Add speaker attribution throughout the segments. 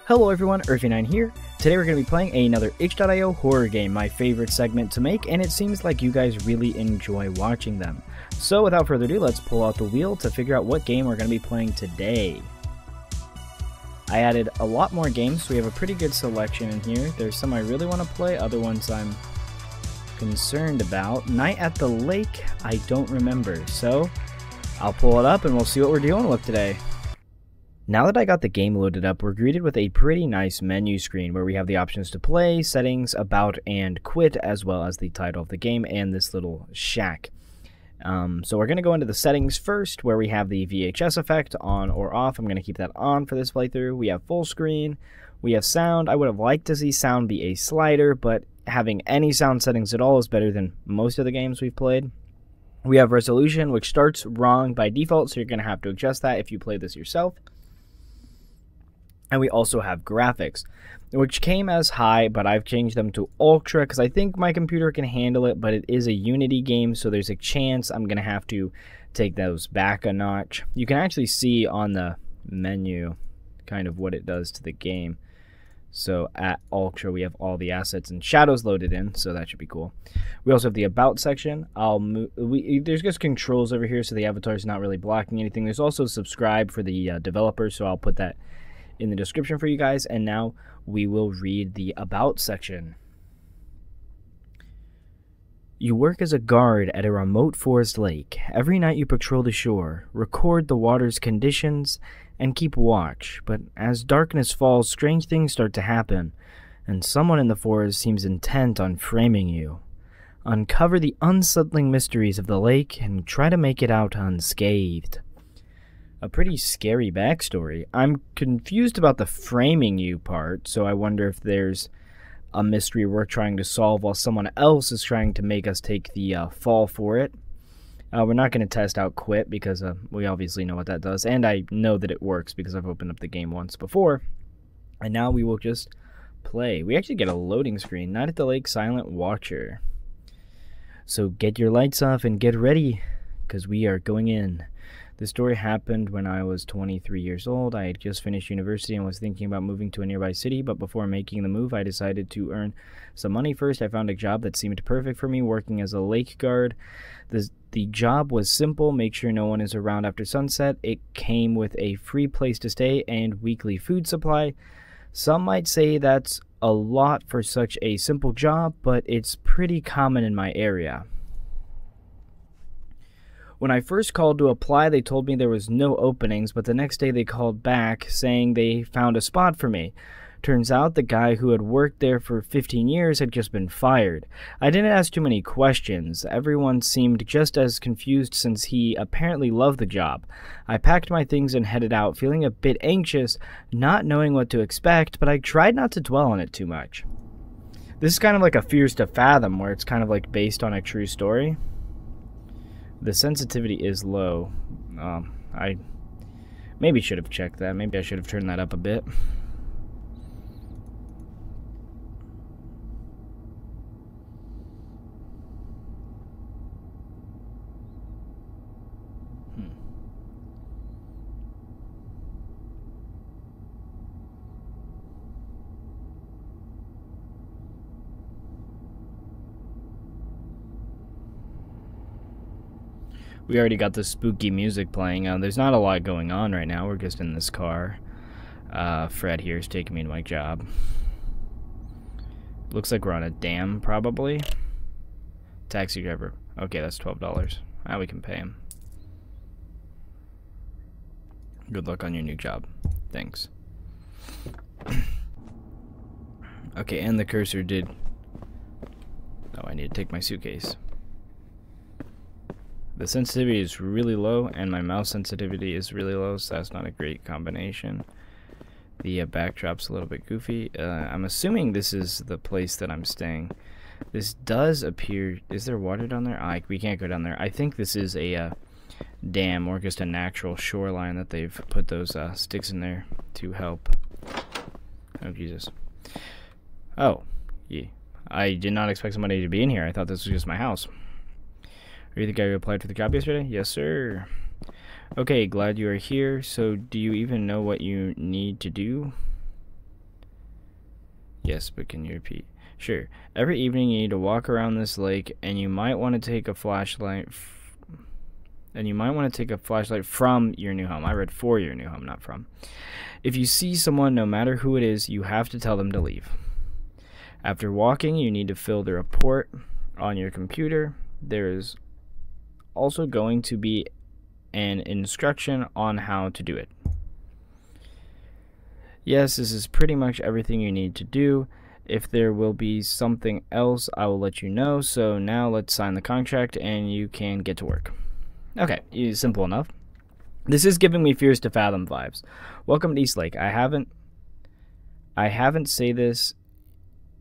Speaker 1: Hello everyone, Earthy9 here. Today we're going to be playing another itch.io horror game, my favorite segment to make, and it seems like you guys really enjoy watching them. So without further ado, let's pull out the wheel to figure out what game we're going to be playing today. I added a lot more games, so we have a pretty good selection in here. There's some I really want to play, other ones I'm concerned about. Night at the Lake, I don't remember, so I'll pull it up and we'll see what we're dealing with today. Now that I got the game loaded up, we're greeted with a pretty nice menu screen where we have the options to play, settings, about, and quit, as well as the title of the game and this little shack. So we're going to go into the settings first, where we have the VHS effect on or off. I'm going to keep that on for this playthrough. We have full screen. We have sound. I would have liked to see sound be a slider, but having any sound settings at all is better than most of the games we've played. We have resolution, which starts wrong by default, so you're going to have to adjust that if you play this yourself. And we also have graphics, which came as high, but I've changed them to ultra because I think my computer can handle it, but it is a Unity game, so there's a chance I'm going to have to take those back a notch. You can actually see on the menu kind of what it does to the game. So at ultra, we have all the assets and shadows loaded in, so that should be cool. We also have the about section. There's just controls over here, so the avatar is not really blocking anything. There's also subscribe for the developers, so I'll put that in the description for you guys. And now we will read the about section. You work as a guard at a remote forest lake. Every night you patrol the shore, record the water's conditions, and keep watch. But as darkness falls, strange things start to happen, and someone in the forest seems intent on framing you. Uncover the unsettling mysteries of the lake and try to make it out unscathed. A pretty scary backstory. I'm confused about the framing you part, so I wonder if there's a mystery we're trying to solve while someone else is trying to make us take the fall for it. We're not going to test out quit because we obviously know what that does, and I know that it works because I've opened up the game once before. And now we will just play. We actually get a loading screen. Night at the Lake, Silent Watcher. So get your lights off and get ready, because we are going in. The story happened when I was 23 years old. I had just finished university and was thinking about moving to a nearby city, but before making the move, I decided to earn some money first. I found a job that seemed perfect for me, working as a lake guard. The job was simple: make sure no one is around after sunset. It came with a free place to stay and weekly food supply. Some might say that's a lot for such a simple job, but it's pretty common in my area. When I first called to apply, they told me there was no openings, but the next day they called back saying they found a spot for me. Turns out the guy who had worked there for 15 years had just been fired. I didn't ask too many questions. Everyone seemed just as confused since he apparently loved the job. I packed my things and headed out, feeling a bit anxious, not knowing what to expect, but I tried not to dwell on it too much. This is kind of like a Fears to Fathom, where it's kind of like based on a true story. The sensitivity is low. I maybe should have checked that. Maybe I should have turned that up a bit. We already got the spooky music playing. There's not a lot going on right now. We're just in this car. Fred here is taking me to my job. Looks like we're on a dam, probably. Taxi driver. Okay, that's $12. Now we can pay him. Good luck on your new job. Thanks. Okay, and the cursor did... Oh, I need to take my suitcase. The sensitivity is really low, and my mouse sensitivity is really low, so that's not a great combination. The backdrop's a little bit goofy. I'm assuming this is the place that I'm staying. This does appear... Is there water down there? We can't go down there. I think this is a dam or just a natural shoreline that they've put those sticks in there to help. Oh, Jesus. Oh, yeah. I did not expect somebody to be in here. I thought this was just my house. Are you the guy who applied for the job yesterday? Yes, sir. Okay, glad you are here. So, do you even know what you need to do? Yes, but can you repeat? Sure. Every evening you need to walk around this lake, and you might want to take a flashlight. From your new home. I read for your new home, not from. If you see someone, no matter who it is, you have to tell them to leave. After walking, you need to fill the report on your computer. There is also going to be an instruction on how to do it. Yes, this is pretty much everything you need to do. If there will be something else, I will let you know. So now let's sign the contract and you can get to work. Okay, simple enough. This is giving me Fears to Fathom vibes. Welcome to Eastlake. I haven't said this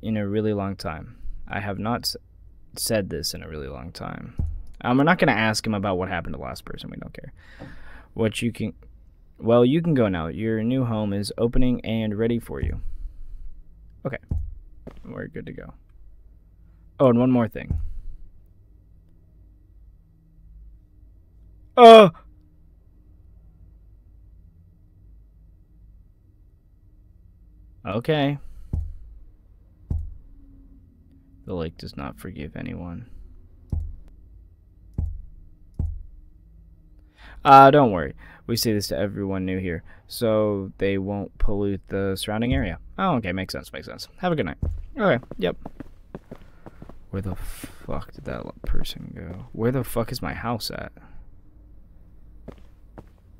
Speaker 1: in a really long time. I have not said this in a really long time. We're not going to ask him about what happened to the last person. We don't care. Well, you can go now. Your new home is opening and ready for you. Okay. We're good to go. Oh, and one more thing. Okay. The lake does not forgive anyone. Don't worry. We say this to everyone new here, so they won't pollute the surrounding area. Oh, okay. Makes sense. Makes sense. Have a good night. Okay. Yep. Where the fuck did that person go? Where the fuck is my house at?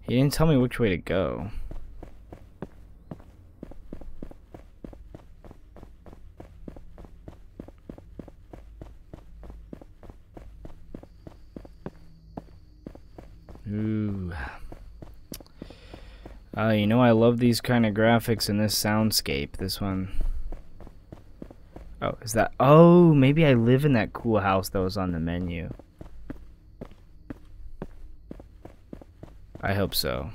Speaker 1: He didn't tell me which way to go. Ooh. You know, I love these kind of graphics in this soundscape. This one. Oh, is that? Oh, maybe I live in that cool house that was on the menu. I hope so.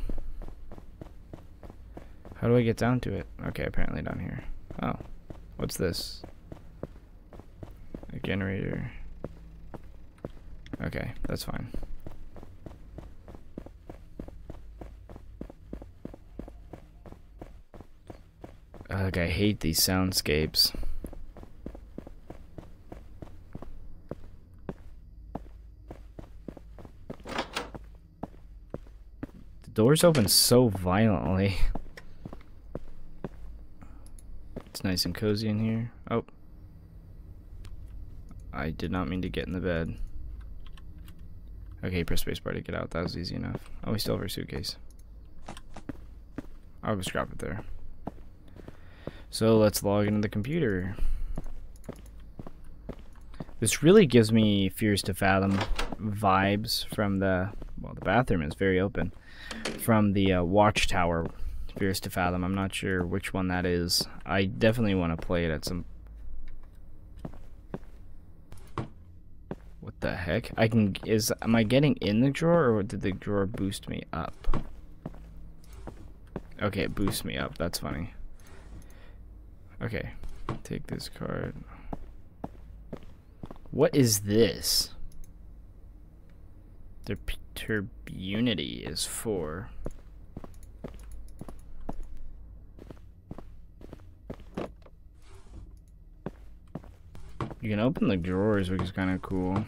Speaker 1: How do I get down to it? Okay, apparently down here. Oh, what's this? A generator. Okay, that's fine. Ugh, I hate these soundscapes. The doors open so violently. It's nice and cozy in here. Oh. I did not mean to get in the bed. Okay, press spacebar to get out. That was easy enough. Oh, we still have our suitcase. I'll just drop it there. So let's log into the computer. This really gives me Fears to Fathom vibes from the, well, the bathroom is very open. From the Watchtower Fears to Fathom. I'm not sure which one that is. I definitely want to play it at some... What the heck? Am I getting in the drawer, or did the drawer boost me up? Okay, it boosts me up. That's funny. Okay, take this card. What is this? The turbunity is 4. You can open the drawers, which is kind of cool.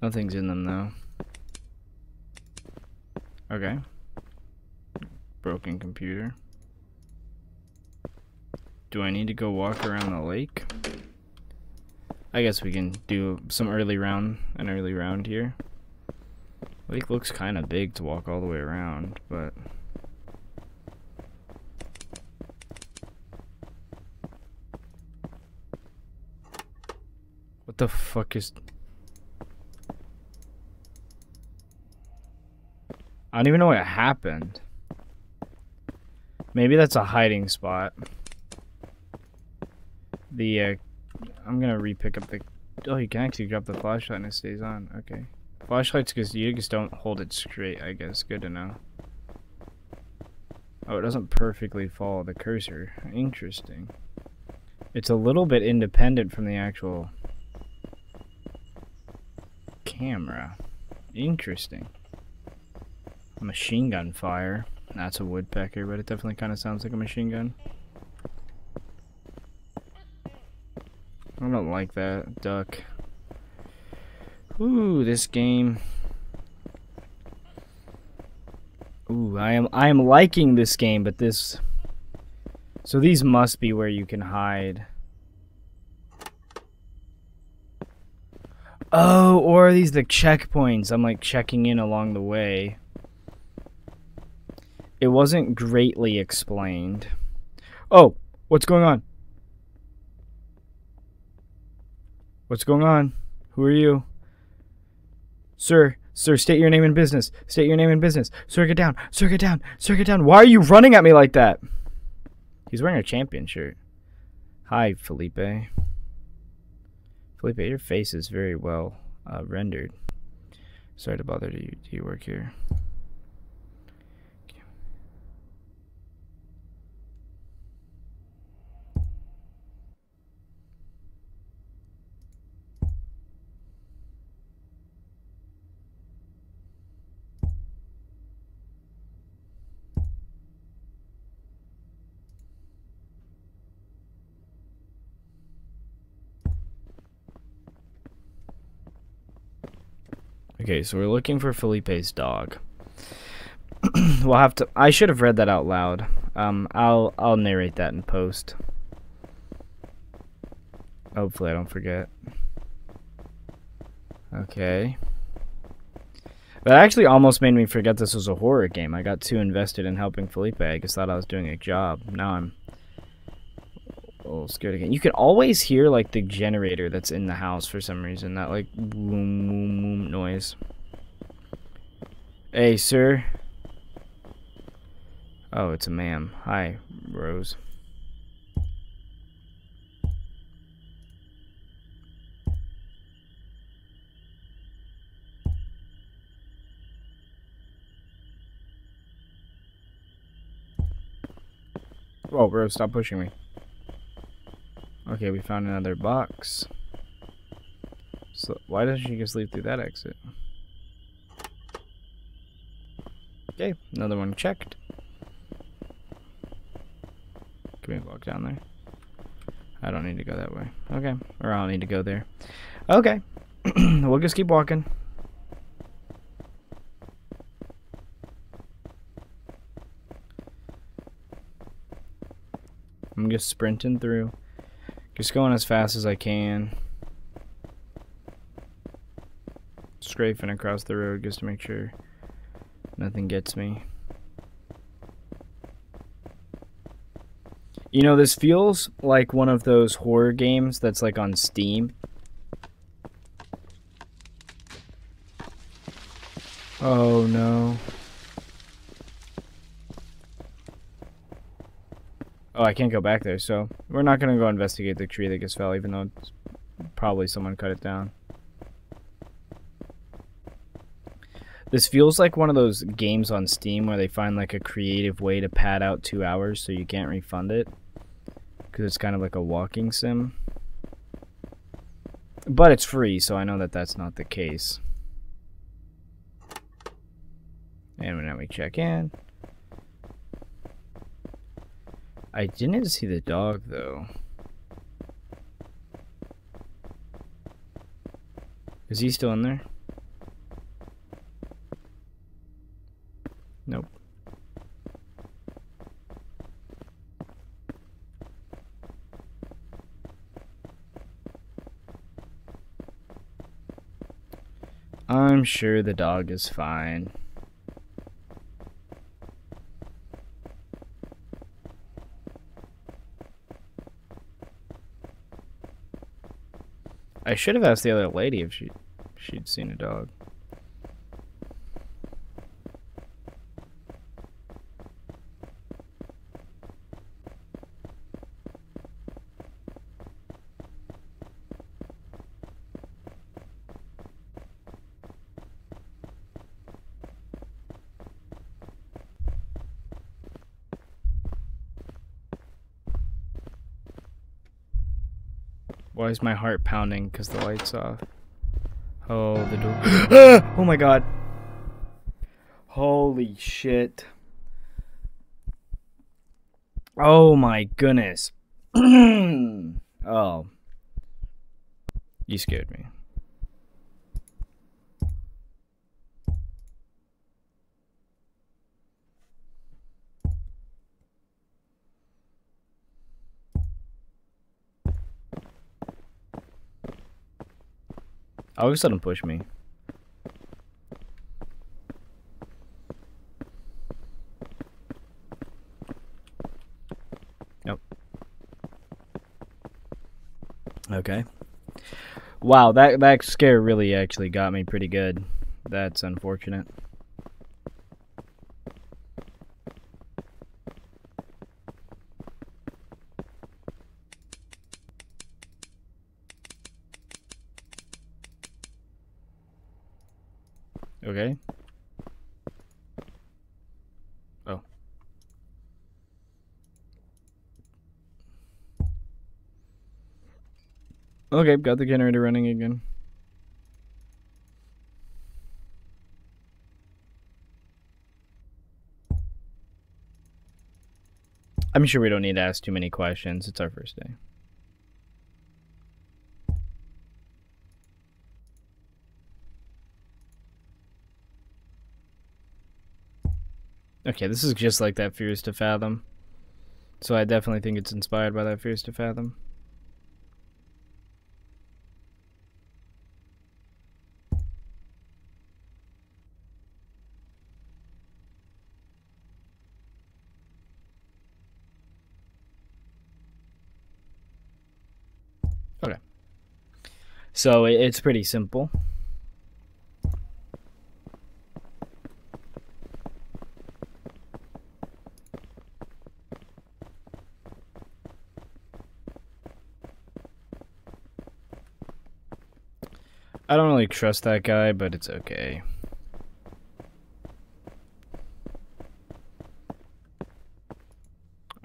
Speaker 1: Nothing's in them though. Okay. Broken computer. Do I need to go walk around the lake? I guess we can do some early round here. Lake looks kind of big to walk all the way around, but what the fuck is... I don't even know what happened. Maybe that's a hiding spot. I'm gonna re-pick up the... Oh, you can actually drop the flashlight and it stays on. Okay. Flashlights, because you just don't hold it straight, I guess. Good to know. Oh, it doesn't perfectly follow the cursor. Interesting. It's a little bit independent from the actual camera. Interesting. Machine gun fire. That's a woodpecker, but it definitely kind of sounds like a machine gun. I don't like that duck. Ooh, this game. Ooh, I am liking this game, but this. So these must be where you can hide. Oh, or are these the checkpoints? I'm like checking in along the way. It wasn't greatly explained. Oh, what's going on? What's going on? Who are you? Sir, state your name and business. State your name and business. Sir, get down. Sir, get down. Sir, get down. Why are you running at me like that? He's wearing a champion shirt. Hi, Felipe. Felipe, your face is very well rendered. Sorry to bother you. Do you work here? Okay, so we're looking for Felipe's dog. We'll have to. I should have read that out loud. I'll narrate that in post. Hopefully, I don't forget. Okay. That actually almost made me forget this was a horror game. I got too invested in helping Felipe. I just thought I was doing a job. Now I'm a little scared again. You can always hear like the generator that's in the house for some reason. That like boom, boom, boom noise. Hey, sir. Oh, it's a ma'am. Hi, Rose. Whoa, Rose, stop pushing me. Okay, we found another box. So, why doesn't she just leave through that exit? Okay, another one checked. Can we walk down there? I don't need to go that way. Okay, or I don't need to go there. Okay, we'll just keep walking. I'm just sprinting through. Just going as fast as I can. Scraping across the road just to make sure nothing gets me. You know, this feels like one of those horror games that's like on Steam. Oh no. Oh, I can't go back there, so we're not going to go investigate the tree that just fell, even though it's probably someone cut it down. This feels like one of those games on Steam where they find like a creative way to pad out 2 hours so you can't refund it. Because it's kind of like a walking sim. But it's free, so I know that that's not the case. And now we check in. I didn't see the dog, though. Is he still in there? Nope. I'm sure the dog is fine. I should have asked the other lady if she'd seen a dog. Why is my heart pounding? Because the light's off. Oh, the door. Oh my god. Holy shit. Oh my goodness. Oh. You scared me. I always let him push me. Nope. Okay. Wow, that scare really actually got me pretty good. That's unfortunate. Okay. Oh. Okay, got the generator running again. I'm sure we don't need to ask too many questions. It's our first day. Okay, this is just like that Fears to Fathom. So I definitely think it's inspired by that Fears to Fathom. Okay. So it's pretty simple. I don't really trust that guy, but it's okay.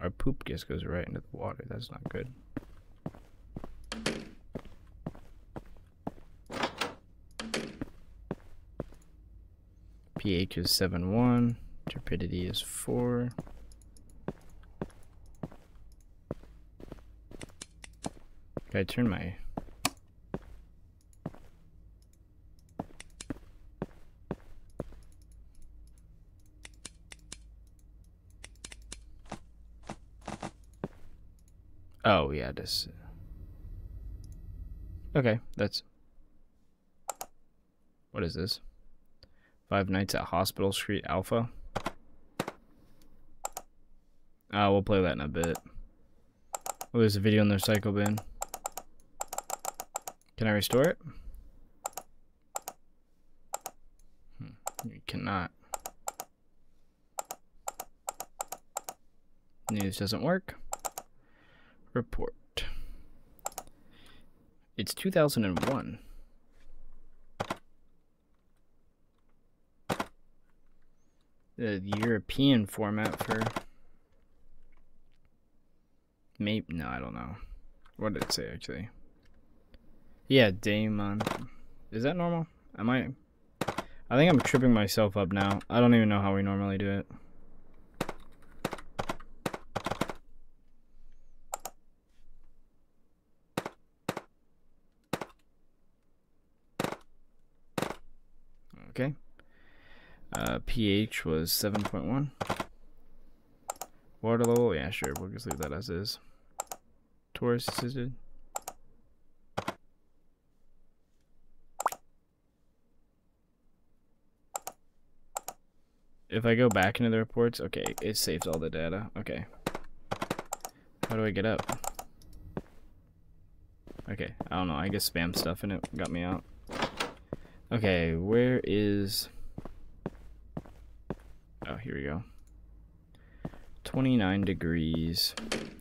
Speaker 1: Our poop just goes right into the water. That's not good. pH is 7.1. Turbidity is 4. Can I turn my... Oh, yeah, this... Okay, that's... What is this? 5 Nights at Hospital Street Alpha? We'll play that in a bit. Oh, there's a video in their cycle bin. Can I restore it? You cannot. News doesn't work. Report. It's 2001. The European format for... Maybe... No, I don't know. What did it say, actually? Yeah, Damon. Is that normal? I think I'm tripping myself up now. I don't even know how we normally do it. Okay. pH was 7.1. Water level, yeah, sure. We'll just leave that as is. Taurus assisted. If I go back into the reports, okay, it saves all the data. Okay. How do I get up? Okay, I don't know. I guess spam stuff in it got me out. Okay, where is... Oh, here we go. 29 degrees.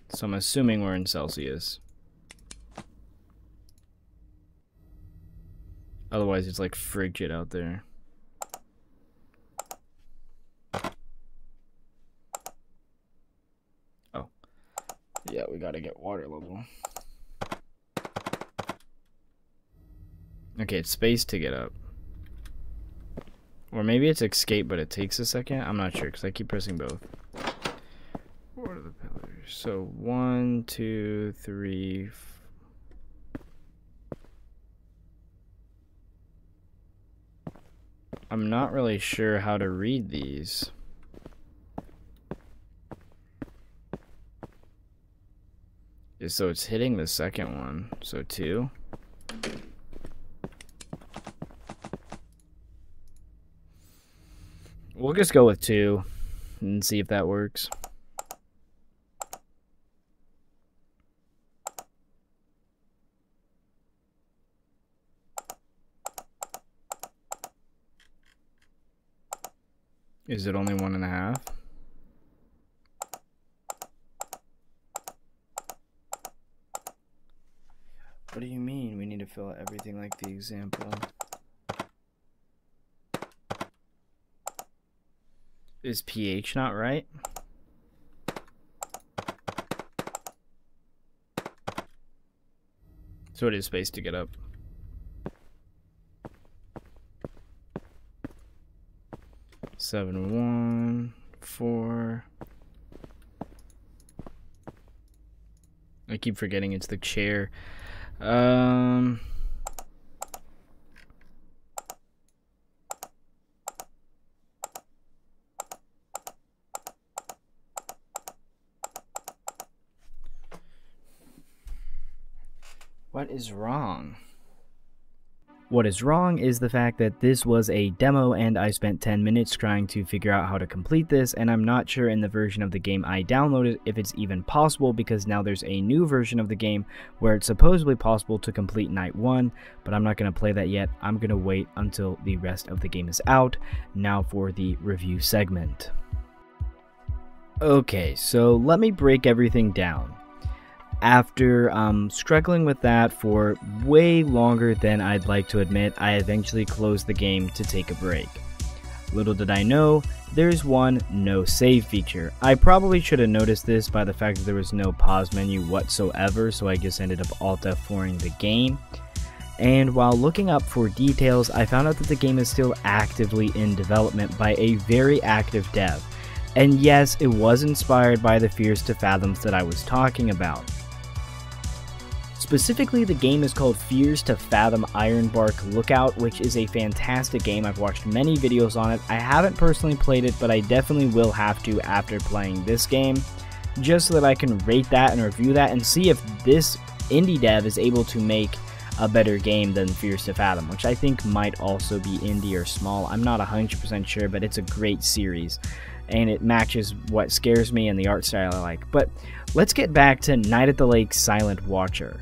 Speaker 1: So I'm assuming we're in Celsius. Otherwise, it's like frigid out there. Oh. Yeah, we gotta get water level. Okay, it's space to get up. Or maybe it's escape, but it takes a second. I'm not sure, because I keep pressing both. What are the pillars? So 1, 2, 3. I'm not really sure how to read these. So it's hitting the second one. So 2. We'll just go with 2 and see if that works. Is it only 1.5? What do you mean? We need to fill out everything like the example. Is pH not right? So it is spaced to get up. Seven, 1, 4. I keep forgetting it's the chair. What is wrong? What is wrong is the fact that this was a demo and I spent 10 minutes trying to figure out how to complete this, and I'm not sure in the version of the game I downloaded if it's even possible, because now there's a new version of the game where it's supposedly possible to complete night 1, but I'm not going to play that yet. I'm going to wait until the rest of the game is out. Now for the review segment. Okay, so let me break everything down. After struggling with that for way longer than I'd like to admit, I eventually closed the game to take a break. Little did I know, there's one no save feature. I probably should have noticed this by the fact that there was no pause menu whatsoever, so I just ended up Alt F4ing the game. And while looking up for details, I found out that the game is still actively in development by a very active dev. And yes, it was inspired by the Fears to Fathoms that I was talking about. Specifically, the game is called Fears to Fathom Ironbark Lookout, which is a fantastic game. I've watched many videos on it. I haven't personally played it, but I definitely will have to after playing this game, just so that I can rate that and review that and see if this indie dev is able to make a better game than Fears to Fathom, which I think might also be indie or small. I'm not 100% sure, but it's a great series, and it matches what scares me and the art style I like. But let's get back to Night at the Lake Silent Watcher.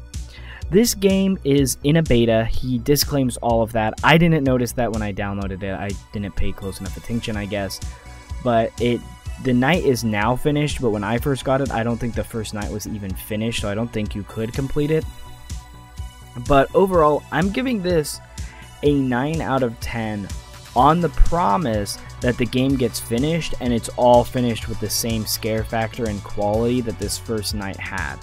Speaker 1: This game is in a beta. He disclaims all of that. I didn't notice that when I downloaded it. I didn't pay close enough attention, I guess. But the night is now finished, but when I first got it, I don't think the first night was even finished, so I don't think you could complete it. But overall, I'm giving this a 9 out of 10 on the promise that the game gets finished and it's all finished with the same scare factor and quality that this first night had.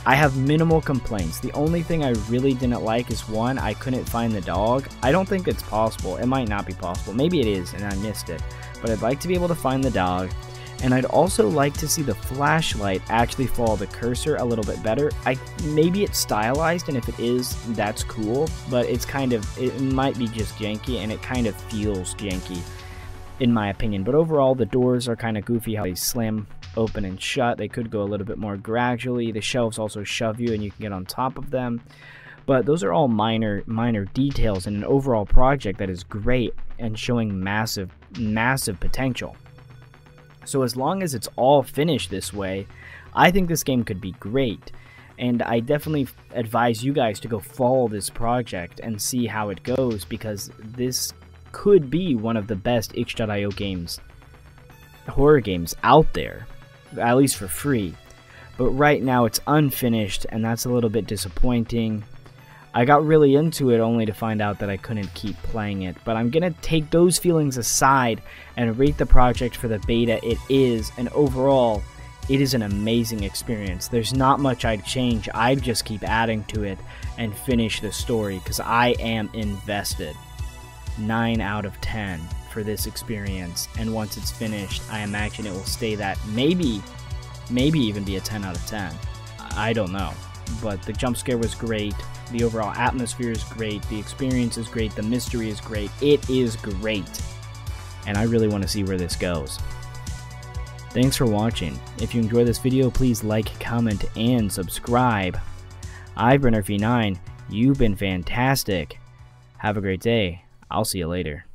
Speaker 1: I have minimal complaints. The only thing I really didn't like is, one, I couldn't find the dog. I don't think it's possible. It might not be possible. Maybe it is and I missed it. But I'd like to be able to find the dog. And I'd also like to see the flashlight actually follow the cursor a little bit better. Maybe it's stylized, and if it is, that's cool. But it might be just janky, and it kind of feels janky, in my opinion. But overall, the doors are kind of goofy how they slam open and shut. They could go a little bit more gradually. The shelves also shove you and you can get on top of them. But those are all minor details in an overall project that is great and showing massive potential. So as long as it's all finished this way, I think this game could be great. And I definitely advise you guys to go follow this project and see how it goes, because this could be one of the best itch.io games, horror games out there, at least for free. But right now it's unfinished, and that's a little bit disappointing. I got really into it only to find out that I couldn't keep playing it, but I'm gonna take those feelings aside and rate the project for the beta it is, and overall, it is an amazing experience. There's not much I'd change. I'd just keep adding to it and finish the story, because I am invested. 9 out of 10 for this experience, and once it's finished, I imagine it will stay that. Maybe maybe even be a 10 out of 10. I don't know. But the jump scare was great. The overall atmosphere is great. The experience is great. The mystery is great. It is great. And I really want to see where this goes. Thanks for watching. If you enjoyed this video, please like, comment, and subscribe. I've been RV9. You've been fantastic. Have a great day. I'll see you later.